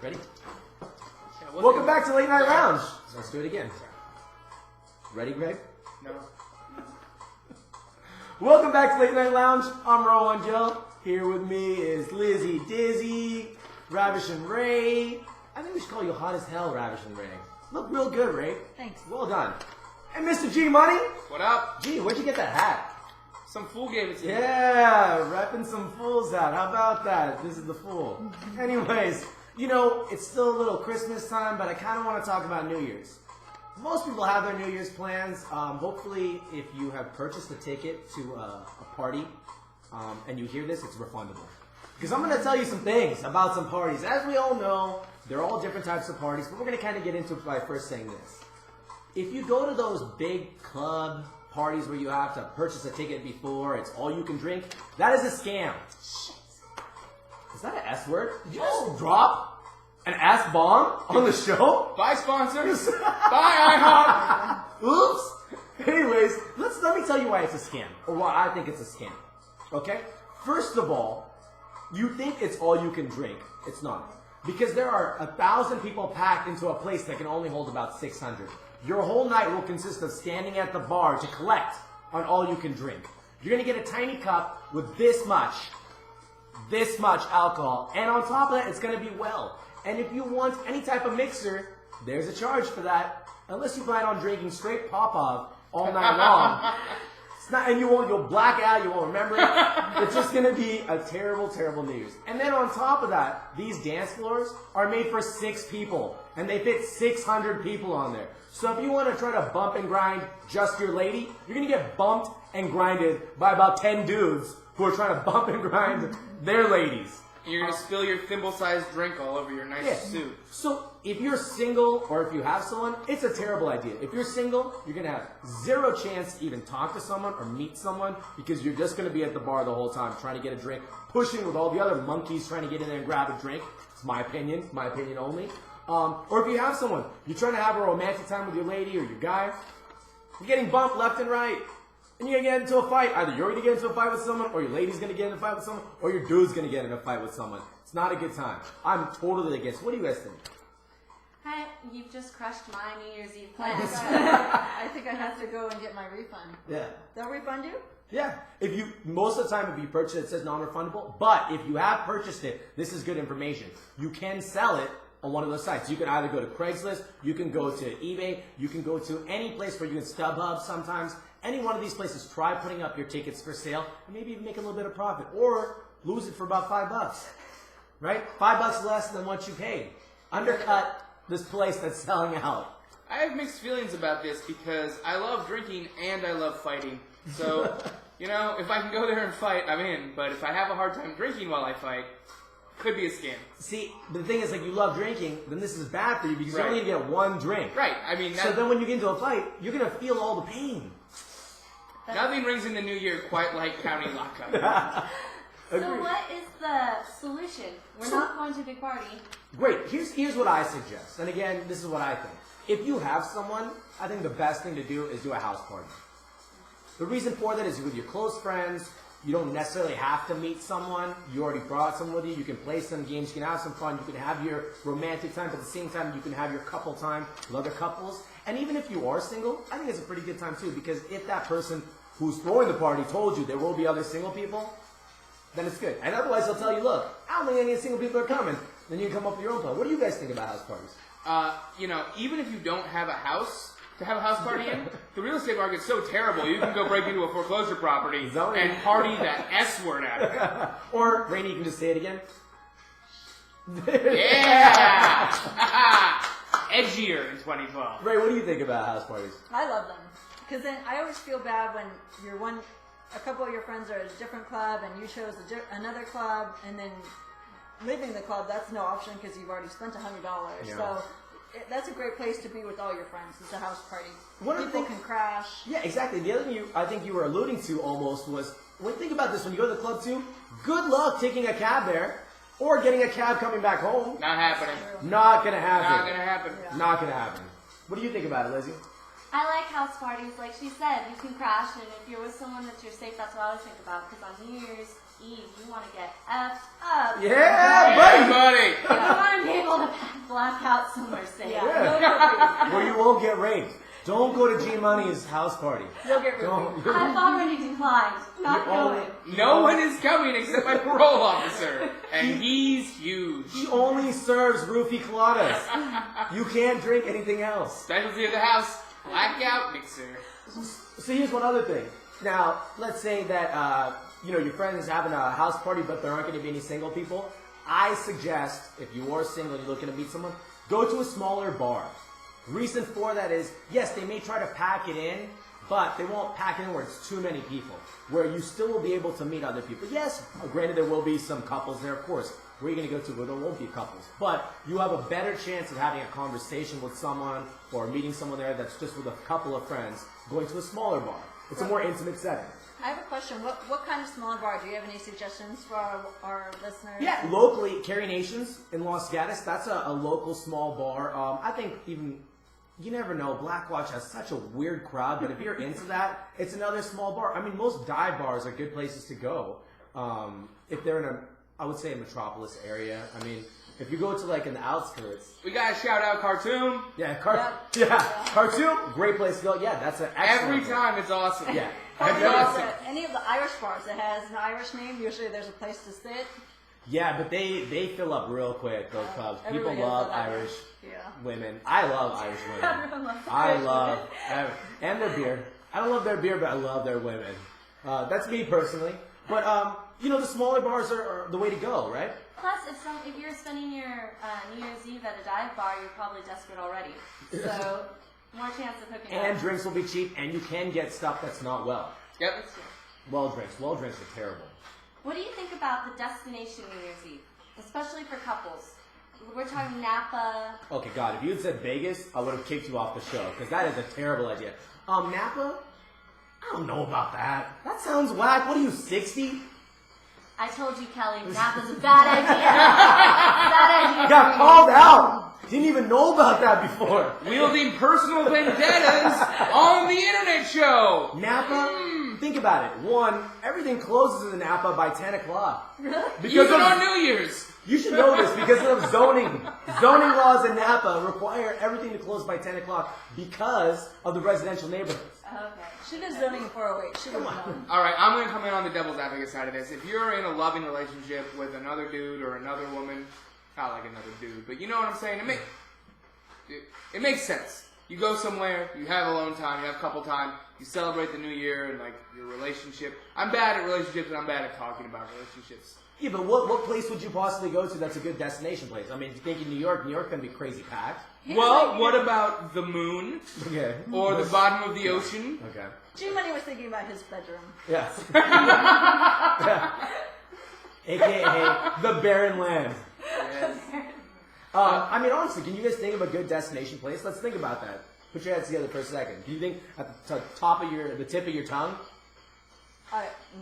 Ready? Yeah, Welcome back to Late Night Lounge. Let's do it again. Ready, Greg? No. Welcome back to Late Night Lounge. I'm Rowan Joe. Here with me is Lizzie Dizzy, Ravish and Ray. I think we should call you hot as hell, Ravish and Ray. Look real good, Ray. Thanks. Well done. And Mr. G Money. What up? Gee, where'd you get that hat? Some fool gave it to me. Yeah, repping some Fool's hat. How about that? This is the Fool. Anyways, you know, it's still a little Christmas time, but I kind of want to talk about New Year's. Most people have their New Year's plans. Hopefully, if you have purchased a ticket to a party and you hear this, it's refundable. Because I'm going to tell you some things about some parties. As we all know, they're all different types of parties, but we're going to kind of get into it by first saying this. If you go to those big club parties where you have to purchase a ticket before, it's all you can drink, that is a scam. Is that an S word? Did you just drop an S bomb on the show? Bye, sponsors. Bye, IHOP. Oops. Anyways, let me tell you why it's a scam, or why I think it's a scam. Okay? First of all, you think it's all you can drink. It's not. Because there are 1,000 people packed into a place that can only hold about 600. Your whole night will consist of standing at the bar to collect on all you can drink. You're going to get a tiny cup with this much alcohol. And on top of that, it's going to be well. And if you want any type of mixer, there's a charge for that. Unless you plan on drinking straight Popov all night long. It's not, and you'll black out, you won't remember it. It's just going to be a terrible, terrible New Year's. And then on top of that, these dance floors are made for 6 people. And they fit 600 people on there. So if you want to try to bump and grind just your lady, you're going to get bumped and grinded by about 10 dudes who are trying to bump and grind their ladies. You're going to spill your thimble-sized drink all over your nice suit. So if you're single or if you have someone, it's a terrible idea. If you're single, you're going to have 0 chance to even talk to someone or meet someone because you're just going to be at the bar the whole time trying to get a drink, pushing with all the other monkeys trying to get in there and grab a drink. It's my opinion only. Or if you have someone, you're trying to have a romantic time with your lady or your guy, you're getting bumped left and right. And you're going to get into a fight. Either you're going to get into a fight with someone, or your lady's going to get in a fight with someone, or your dude's going to get in a fight with someone. It's not a good time. I'm totally against. What do you guys think? Hi, you've just crushed my New Year's Eve plans. I think I have to go and get my refund. Yeah. They'll refund you? Yeah. Most of the time, if you purchase it, it says non-refundable. But if you have purchased it, this is good information. You can sell it on one of those sites. You can either go to Craigslist, you can go to eBay, you can go to any place where you can StubHub sometimes. Any one of these places, try putting up your tickets for sale and maybe even make a little bit of profit. Or lose it for about $5. Right? $5 less than what you paid. Undercut this place that's selling out. I have mixed feelings about this because I love drinking and I love fighting. So, you know, if I can go there and fight, I'm in. But if I have a hard time drinking while I fight, could be a scam. See, the thing is, like, you love drinking, then this is bad for you because Right. you only get one drink. Right. I mean, So then when you get into a fight, you're going to feel all the pain. nothing rings in the new year quite like county lockup. So what is the solution? We're not going to a big party. Great. Here's what I suggest. And again, this is what I think. If you have someone, I think the best thing to do is do a house party. The reason for that is with your close friends. You don't necessarily have to meet someone. You already brought someone with you. You can play some games. You can have some fun. You can have your romantic time. But at the same time, you can have your couple time with other couples. And even if you are single, I think it's a pretty good time too. Because if that person who's throwing the party told you there will be other single people, then it's good. And otherwise, they'll tell you, look, I don't think any single people are coming. Then you can come up with your own plan. What do you guys think about house parties? You know, even if you don't have a house to have a house party in, the real estate market's so terrible, you can go break into a foreclosure property and party that S word out of it. Or, Rainey, you can just say it again. Yeah! Edgier in 2012. Ray, what do you think about house parties? I love them. Because then I always feel bad when a couple of your friends are at a different club and you chose another club, and then leaving the club, that's no option because you've already spent $100. Yeah. So that's a great place to be with all your friends. It's a house party. One of the People things- can crash. Yeah, exactly. The other thing I think you were alluding to almost was, think about this, when you go to the club too, good luck taking a cab there or getting a cab coming back home. Not happening. Not going to happen. Not gonna happen. Yeah. Not going to happen. What do you think about it, Lizzie? I like house parties. Like she said, you can crash, and if you're with someone that you're safe, that's what I always think about. Because on New Year's Eve, you want to get effed up. Yeah, Hey, buddy! buddy! You want to be able to black out somewhere safe. Yeah. Where you won't get raped. Don't go to G Money's house party. You'll get Don't. reviewed. I've already declined. Not You only- going. No one is coming except my parole officer, and he's huge. He only serves roofie coladas. You can't drink anything else. Specialty of the house, blackout mixer. So here's one other thing. Now, let's say that your friend is having a house party, but there aren't going to be any single people. I suggest, if you are single and you're looking to meet someone, go to a smaller bar. Reason for that is, yes, they may try to pack it in, but they won't pack it in where it's too many people, where you still will be able to meet other people. Yes, granted there will be some couples there, of course. Where are you going to go to where there won't be couples? But you have a better chance of having a conversation with someone or meeting someone there that's just with a couple of friends, going to a smaller bar. It's a more intimate setting. I have a question. What kind of smaller bar? Do you have any suggestions for our listeners? Yeah, locally, Carrie Nations in Los Gatos, that's a local small bar. I think even, you never know, Black Watch has such a weird crowd, but if you're into that, it's another small bar. I mean, most dive bars are good places to go. If they're in I would say a metropolis area. I mean, if you go to like in the outskirts. We gotta shout out Khartoum. Yeah, Khartoum, great place to go. Yeah, that's an excellent Every time it's awesome. Yeah. Probably Every- also, any of the Irish bars that has an Irish name, usually there's a place to sit. Yeah, but they fill up real quick, those pubs. People Everybody love loves that. Irish Yeah. women. I love Irish women. Everyone loves I Irish love women. and their beer. I don't love their beer, but I love their women. That's me personally. But the smaller bars are the way to go, right? Plus, if you're spending your New Year's Eve at a dive bar, you're probably desperate already. So, more chance of hooking up. And drinks will be cheap, and you can get stuff that's not well. Yep. Well drinks are terrible. What do you think about the destination New Year's Eve, especially for couples? We're talking Napa. Okay, God, if you had said Vegas, I would have kicked you off the show, because that is a terrible idea. Napa? I don't know about that. That sounds whack. What are you, 60? I told you, Kelly, Napa's a bad idea. Bad idea. Got called out. Didn't even know about that before. Wielding personal vendettas on the internet show. Napa? Think about it. One, everything closes in Napa by 10 o'clock. Because Even of, on New Year's. you should know this because of zoning. Zoning laws in Napa require everything to close by 10 o'clock because of the residential neighborhoods. Okay. She did zoning in 408. She would have known. All right, I'm going to come in on the devil's advocate side of this. If you're in a loving relationship with another dude or another woman, not like another dude, but you know what I'm saying? It makes sense. You go somewhere, you have alone time, you have couple time, you celebrate the new year and like your relationship. I'm bad at relationships and I'm bad at talking about relationships. Yeah, but what place would you possibly go to that's a good destination place? I mean, if you think in New York can be crazy packed. Well, what about the moon Okay. or the bottom of the ocean? Okay. G-Money was thinking about his bedroom. Yeah. AKA the barren land. Yes. I mean, honestly, can you guys think of a good destination place? Let's think about that. Put your heads together for a second. Can you think at the tip of your tongue?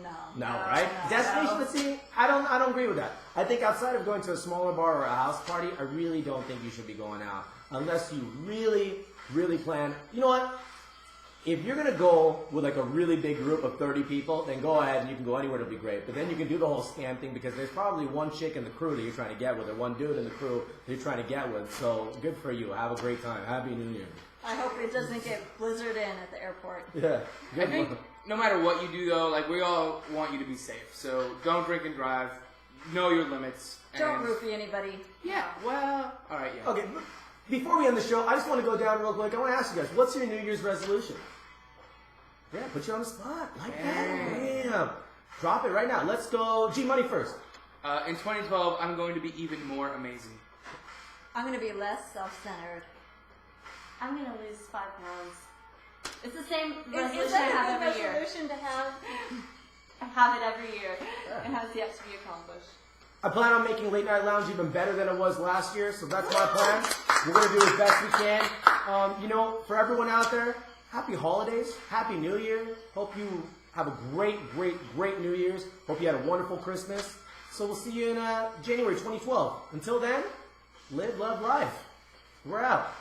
No. No, right? Destination, let's see. I don't agree with that. I think outside of going to a smaller bar or a house party, I really don't think you should be going out unless you really, really plan. You know what? If you're gonna go with like a really big group of 30 people, then go ahead and you can go anywhere. It'll be great. But then you can do the whole scam thing because there's probably one chick in the crew that you're trying to get with, or one dude in the crew that you're trying to get with. So good for you. Have a great time. Happy New Year. I hope it doesn't get blizzard in at the airport. Yeah. I Good think one. no matter what you do, though, like we all want you to be safe. So don't drink and drive. Know your limits. Don't and- roofie anybody. Yeah. Well. All right. Yeah. Okay. Before we end the show, I just want to go down real quick. I want to ask you guys, what's your New Year's resolution? Yeah, put you on the spot. Like that. Damn. Drop it right now. Let's go. G-Money first. In 2012, I'm going to be even more amazing. I'm going to be less self-centered. I'm going to lose 5 pounds. It's the same Is resolution I that have a every good year. resolution to have? I have it every year. It has yet to be accomplished. I plan on making Late Night Lounge even better than it was last year, so that's my plan. We're going to do as best we can. For everyone out there, happy holidays, happy New Year. Hope you have a great, great, great New Year's. Hope you had a wonderful Christmas. So we'll see you in January 2012. Until then, live, love, life. We're out.